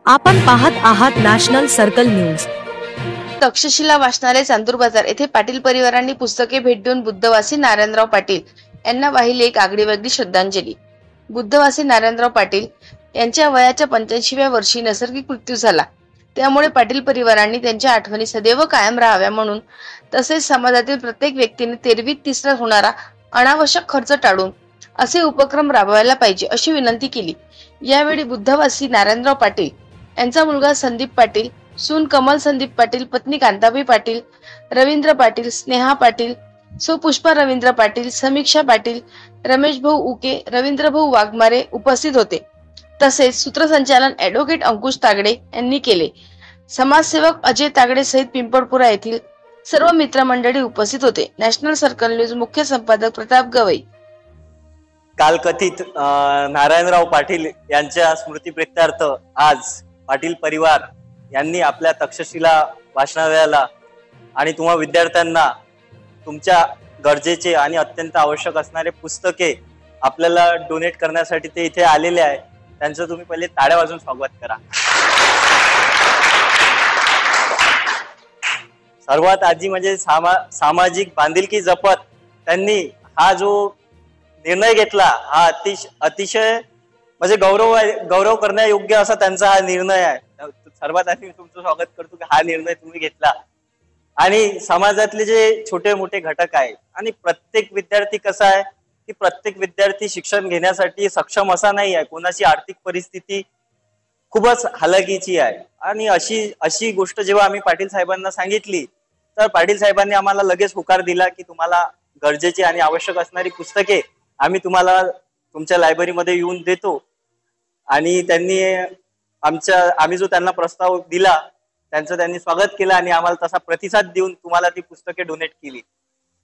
आपण पाहत आहात नॅशनल सर्कल न्यूज। तक्षशिला वाचनालय चांदूर बाजार येथे पाटील परिवारांनी पुस्तके भेट देऊन बुद्धवासी नारायणराव पाटील यांना वाहिली एक आगळीवेगळी श्रद्धांजली। बुद्धवासी नारायणराव पाटील यांच्या वयाच्या 85व्या वर्षी नैसर्गिक मृत्यू झाला। त्यामुळे पाटील परिवारांनी त्यांच्या आठवणी सदैव कायम राहाव्या म्हणून तसेच समाजातील प्रत्येक व्यक्तीने तेरवीत तिसरा होणारा अनावश्यक खर्च टाळून असे उपक्रम राबवायला पाहिजे अशी विनंती केली। यावेळी बुद्धवासी नारायणराव पाटील यांचा मुलगा संदीप पाटील, सून कमल संदीप पाटील, पत्नी कांताबाई पाटील, रवींद्र पाटील, स्नेहा पाटील, सौ पुष्पा रवींद्र पाटील, समीक्षा पाटील, रमेश भाऊ उके, रवींद्र भाऊ वाघमारे उपस्थित होते। तसेच सूत्रसंचालन ॲडव्होकेट अंकुश तागडे यांनी केले। समाजसेवक अजय तागडे सहित पिंपळपुरा येथील सर्व मित्रमंडळी उपस्थित होते। नॅशनल सर्कल न्यूज मुख्य संपादक प्रताप गवई। कालकथित नारायणराव पाटील यांच्या स्मृतीप्रित्यर्थ आज पाटील परिवार यांनी आपल्या तक्षशिला वाचनालयाला आणि तुम्हा विद्यार्थ्यांना तुमच्या गरजेचे आणि अत्यंत आवश्यक असणारे पुस्तके आपल्याला डोनेट करण्यासाठी ते इथे आलेले आहे। त्यांचं तुम्ही पहिले टाळ्या वाजवून स्वागत करा। सर्वात आधी म्हणजे सामाजिक बांधिलकी जपत त्यांनी हा जो निर्णय घेतला हा अतिशय म्हणजे गौरव करण्यायोग्य असा त्यांचा हा निर्णय आहे। सर्वात आधी मी तुमचं स्वागत करतो की हा निर्णय तुम्ही घेतला आणि समाजातले जे छोटे मोठे घटक आहे आणि प्रत्येक विद्यार्थी कसा आहे की प्रत्येक विद्यार्थी शिक्षण घेण्यासाठी सक्षम असा नाही आहे। कोणाची आर्थिक परिस्थिती खूपच हलाखीची आहे आणि अशी गोष्ट जेव्हा आम्ही पाटील साहेबांना सांगितली तर पाटील साहेबांनी आम्हाला लगेच होकार दिला की तुम्हाला गरजेची आणि आवश्यक असणारी पुस्तके आम्ही तुम्हाला तुमच्या लायब्ररीमध्ये येऊन देतो। आणि त्यांनी आम्ही जो त्यांना प्रस्ताव दिला त्यांचं त्यांनी स्वागत केलं आणि आम्हाला तसा प्रतिसाद देऊन तुम्हाला ती पुस्तके डोनेट केली।